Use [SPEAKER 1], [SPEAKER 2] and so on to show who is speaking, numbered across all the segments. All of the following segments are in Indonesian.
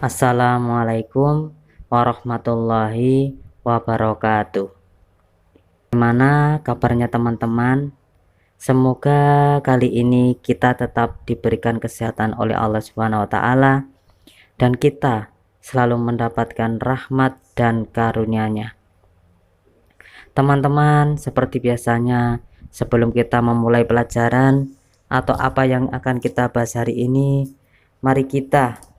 [SPEAKER 1] Assalamualaikum warahmatullahi wabarakatuh. Gimana kabarnya teman-teman? Semoga kali ini kita tetap diberikan kesehatan oleh Allah Subhanahu wa taala dan kita selalu mendapatkan rahmat dan karunia-Nya. Teman-teman, seperti biasanya, sebelum kita memulai pelajaran atau apa yang akan kita bahas hari ini, mari kita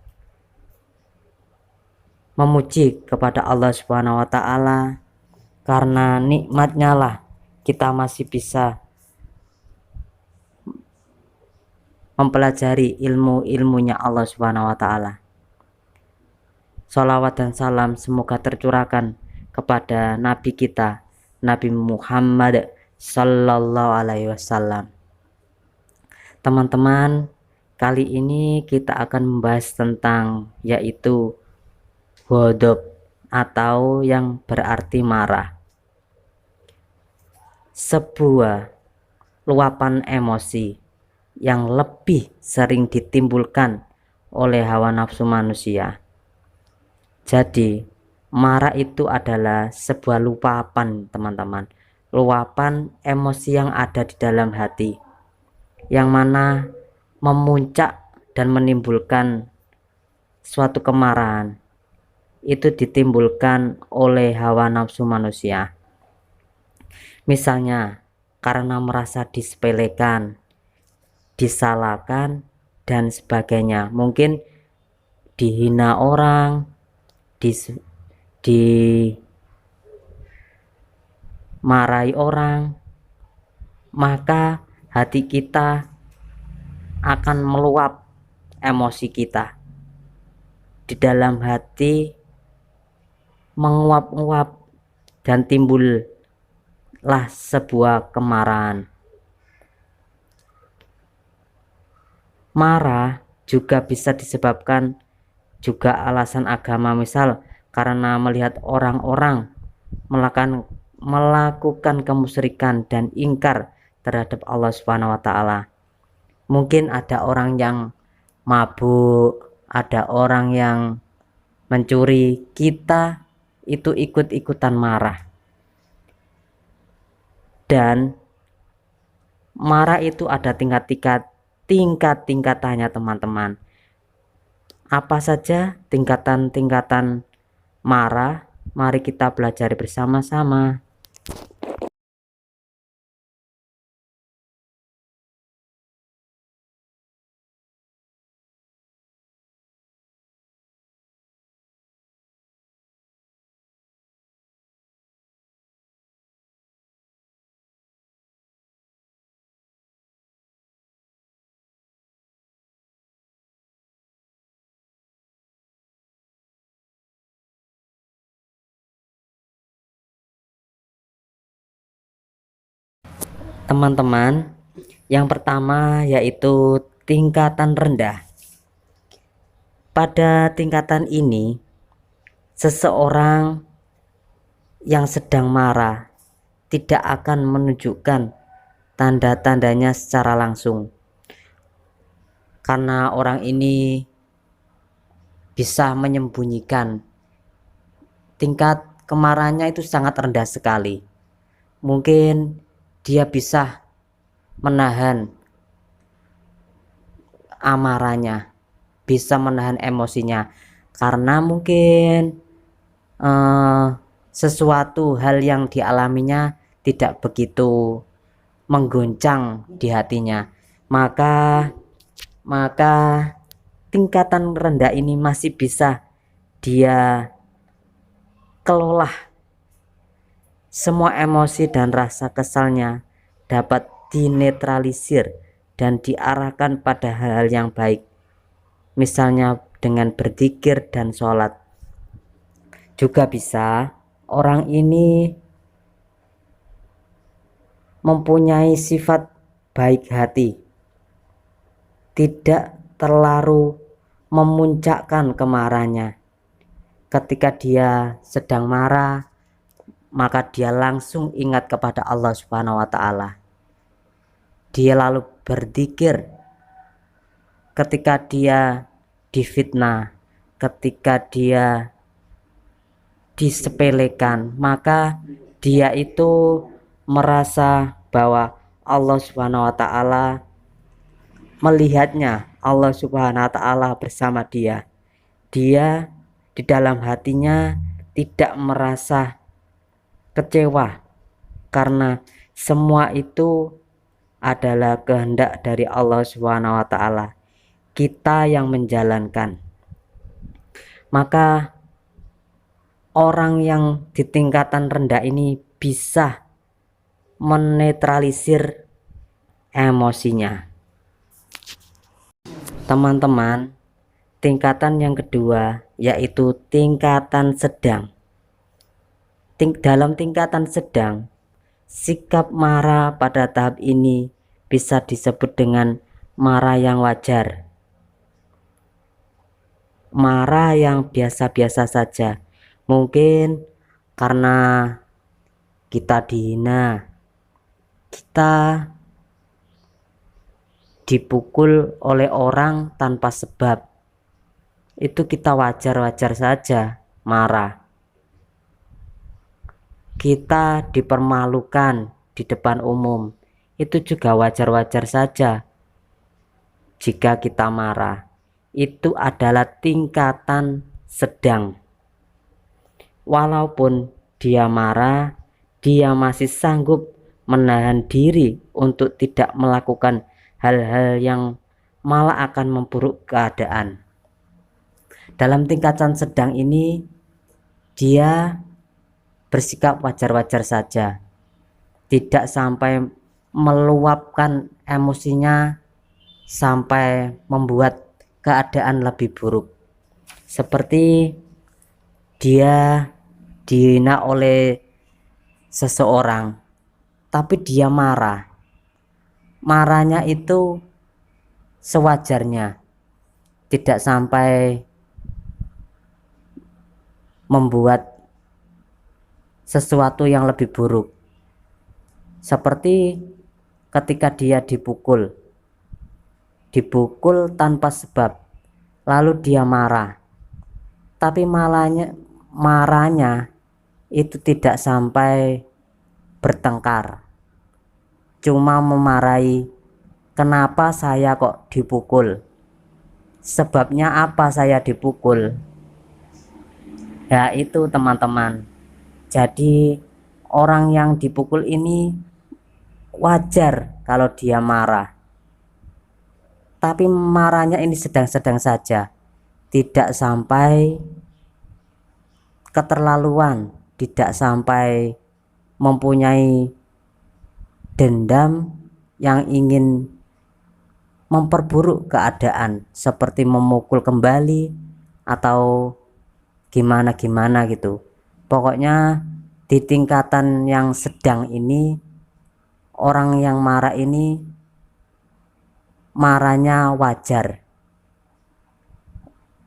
[SPEAKER 1] memuji kepada Allah Subhanahu wa taala, karena nikmatnya lah kita masih bisa mempelajari ilmu-ilmunya Allah Subhanahu wa taala. Salawat dan salam semoga tercurahkan kepada Nabi kita, Nabi Muhammad Sallallahu Alaihi Wasallam. Teman-teman, kali ini kita akan membahas tentang yaitu ghadab atau yang berarti marah. Sebuah luapan emosi yang lebih sering ditimbulkan oleh hawa nafsu manusia. Jadi, marah itu adalah sebuah luapan, teman-teman. Luapan emosi yang ada di dalam hati, yang mana memuncak dan menimbulkan suatu kemarahan. Itu ditimbulkan oleh hawa nafsu manusia. Misalnya, karena merasa disepelekan, disalahkan, dan sebagainya. Mungkin dihina orang, dimarahi orang, maka hati kita akan meluap emosi kita. Di dalam hati menguap-nguap dan timbullah sebuah kemarahan. Marah juga bisa disebabkan juga alasan agama, misal karena melihat orang-orang melakukan kemusyrikan dan ingkar terhadap Allah Subhanahu wa taala. Mungkin ada orang yang mabuk, ada orang yang mencuri, kita itu ikut-ikutan marah. Dan marah itu ada tingkat-tingkatannya, teman-teman. Apa saja tingkatan-tingkatan marah? Mari kita pelajari bersama-sama. Teman-teman, yang pertama yaitu tingkatan rendah. Pada tingkatan ini, seseorang yang sedang marah tidak akan menunjukkan tanda-tandanya secara langsung, karena orang ini bisa menyembunyikan. Tingkat kemarahannya itu sangat rendah sekali. Mungkin dia bisa menahan amarahnya, bisa menahan emosinya, karena mungkin sesuatu hal yang dialaminya tidak begitu mengguncang di hatinya. Maka tingkatan rendah ini masih bisa dia kelola. Semua emosi dan rasa kesalnya dapat dinetralisir dan diarahkan pada hal-hal yang baik, misalnya dengan berzikir dan sholat. Juga bisa orang ini mempunyai sifat baik hati, tidak terlalu memuncakkan kemarahannya. Ketika dia sedang marah, maka dia langsung ingat kepada Allah Subhanahu wa taala. Dia lalu berzikir. Ketika dia difitnah, ketika dia disepelekan, maka dia itu merasa bahwa Allah Subhanahu wa taala melihatnya, Allah Subhanahu wa taala bersama dia. Dia di dalam hatinya tidak merasa kecewa karena semua itu adalah kehendak dari Allah Subhanahu wa taala. Kita yang menjalankan. Maka orang yang di tingkatan rendah ini bisa menetralisir emosinya. Teman-teman, tingkatan yang kedua yaitu tingkatan sedang. Dalam tingkatan sedang, sikap marah pada tahap ini bisa disebut dengan marah yang wajar, marah yang biasa-biasa saja. Mungkin karena kita dihina, kita dipukul oleh orang tanpa sebab, itu kita wajar-wajar saja marah. Kita dipermalukan di depan umum, itu juga wajar-wajar saja jika kita marah. Itu adalah tingkatan sedang. Walaupun dia marah, dia masih sanggup menahan diri untuk tidak melakukan hal-hal yang malah akan memburuk keadaan. Dalam tingkatan sedang ini, dia bersikap wajar-wajar saja, tidak sampai meluapkan emosinya sampai membuat keadaan lebih buruk. Seperti dia dihina oleh seseorang, tapi dia marah. Marahnya itu sewajarnya, tidak sampai membuat sesuatu yang lebih buruk. Seperti ketika dia dipukul tanpa sebab, lalu dia marah, tapi marahnya itu tidak sampai bertengkar, cuma memarahi, kenapa saya kok dipukul, sebabnya apa saya dipukul. Ya itu teman-teman, jadi orang yang dipukul ini wajar kalau dia marah, tapi marahnya ini sedang-sedang saja, tidak sampai keterlaluan, tidak sampai mempunyai dendam yang ingin memperburuk keadaan, seperti memukul kembali atau gimana-gimana gitu. Pokoknya di tingkatan yang sedang ini, orang yang marah ini marahnya wajar.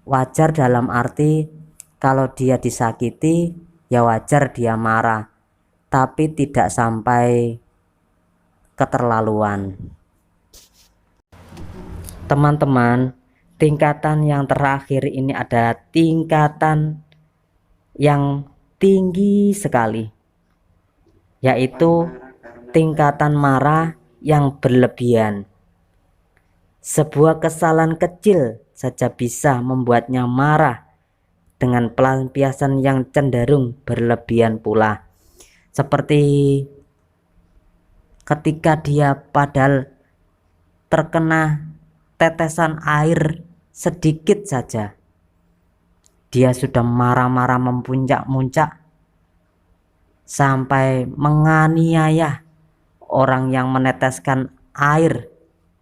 [SPEAKER 1] Wajar dalam arti kalau dia disakiti ya wajar dia marah, tapi tidak sampai keterlaluan. Teman-teman, tingkatan yang terakhir ini adalah tingkatan yang tinggi sekali, yaitu tingkatan marah yang berlebihan. Sebuah kesalahan kecil saja bisa membuatnya marah dengan pelampiasan yang cenderung berlebihan pula. Seperti ketika dia padahal terkena tetesan air sedikit saja, dia sudah marah-marah memuncak-muncak sampai menganiaya orang yang meneteskan air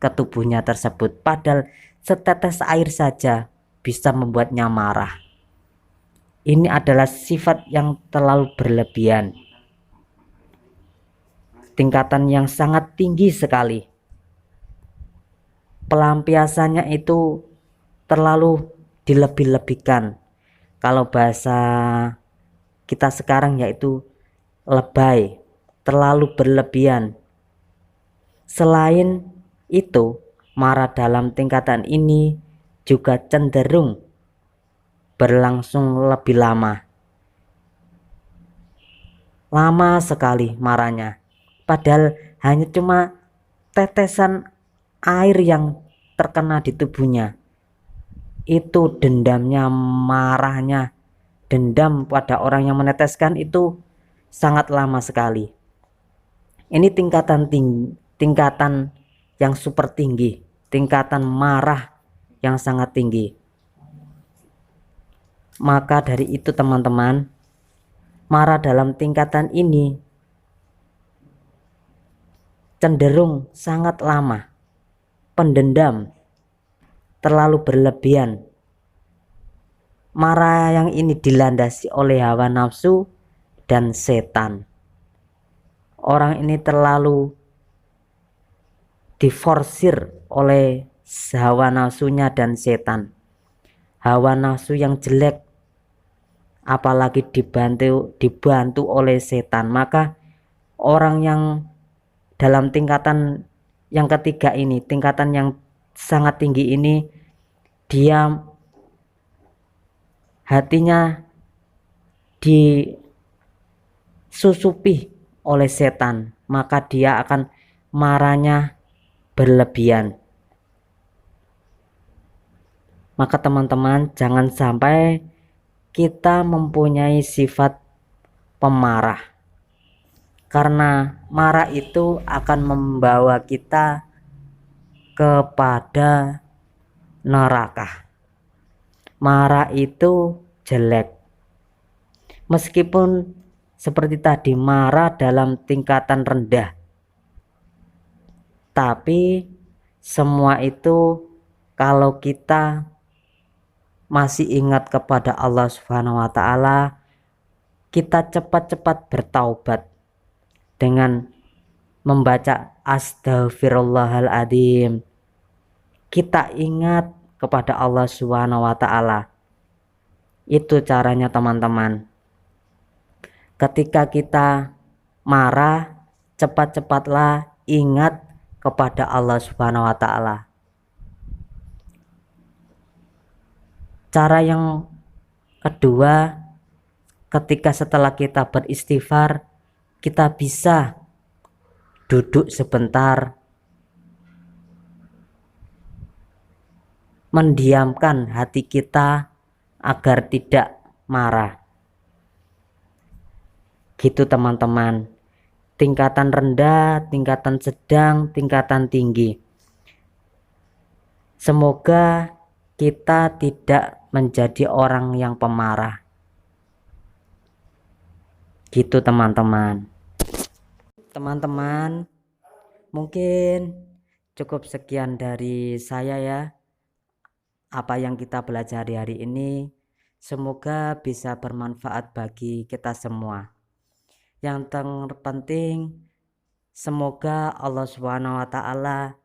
[SPEAKER 1] ke tubuhnya tersebut. Padahal setetes air saja bisa membuatnya marah. Ini adalah sifat yang terlalu berlebihan, tingkatan yang sangat tinggi sekali. Pelampiasannya itu terlalu dilebih-lebihkan. Kalau bahasa kita sekarang yaitu lebay, terlalu berlebihan. Selain itu, marah dalam tingkatan ini juga cenderung berlangsung lebih lama sekali marahnya, padahal hanya cuma tetesan air yang terkena di tubuhnya. Itu dendamnya, marahnya, dendam pada orang yang meneteskan itu sangat lama sekali. Ini tingkatan yang super tinggi, tingkatan marah yang sangat tinggi. Maka dari itu teman-teman, marah dalam tingkatan ini cenderung sangat lama, pendendam, terlalu berlebihan. Marah yang ini dilandasi oleh hawa nafsu dan setan. Orang ini terlalu diforsir oleh hawa nafsunya dan setan. Hawa nafsu yang jelek, apalagi dibantu oleh setan, maka orang yang dalam tingkatan yang ketiga ini, tingkatan yang sangat tinggi ini, dia hatinya disusupi oleh setan, maka dia akan marahnya berlebihan. Maka teman-teman, jangan sampai kita mempunyai sifat pemarah, karena marah itu akan membawa kita kepada neraka. Marah itu jelek. Meskipun seperti tadi marah dalam tingkatan rendah, tapi semua itu kalau kita masih ingat kepada Allah Subhanahu wa taala, kita cepat-cepat bertaubat dengan membaca Astaghfirullahaladzim. Kita ingat kepada Allah Subhanahu wa taala. Itu caranya teman-teman. Ketika kita marah, cepat-cepatlah ingat kepada Allah Subhanahu wa taala. Cara yang kedua, ketika setelah kita beristighfar, kita bisa duduk sebentar, mendiamkan hati kita agar tidak marah. Gitu teman-teman. Tingkatan rendah, tingkatan sedang, tingkatan tinggi. Semoga kita tidak menjadi orang yang pemarah. Gitu teman-teman. Teman-teman, mungkin cukup sekian dari saya ya. Apa yang kita belajar hari ini, semoga bisa bermanfaat bagi kita semua. Yang terpenting, semoga Allah Subhanahu wa taala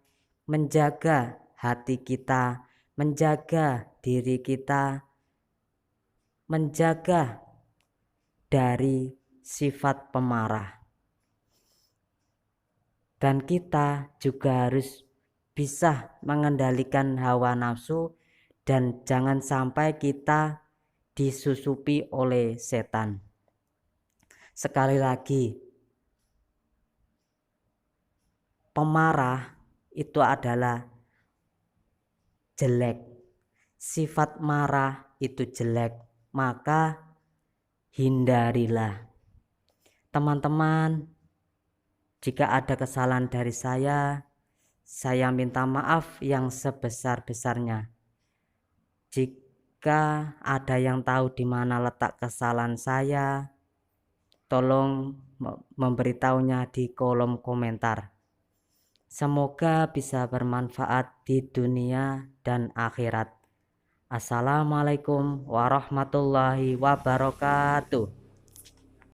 [SPEAKER 1] menjaga hati kita, menjaga diri kita, menjaga dari sifat pemarah. Dan kita juga harus bisa mengendalikan hawa nafsu dan jangan sampai kita disusupi oleh setan. Sekali lagi, pemarah itu adalah jelek. Sifat marah itu jelek, maka hindarilah. Teman-teman, jika ada kesalahan dari saya minta maaf yang sebesar-besarnya. Jika ada yang tahu di mana letak kesalahan saya, tolong memberitahunya di kolom komentar. Semoga bisa bermanfaat di dunia dan akhirat. Assalamualaikum warahmatullahi wabarakatuh.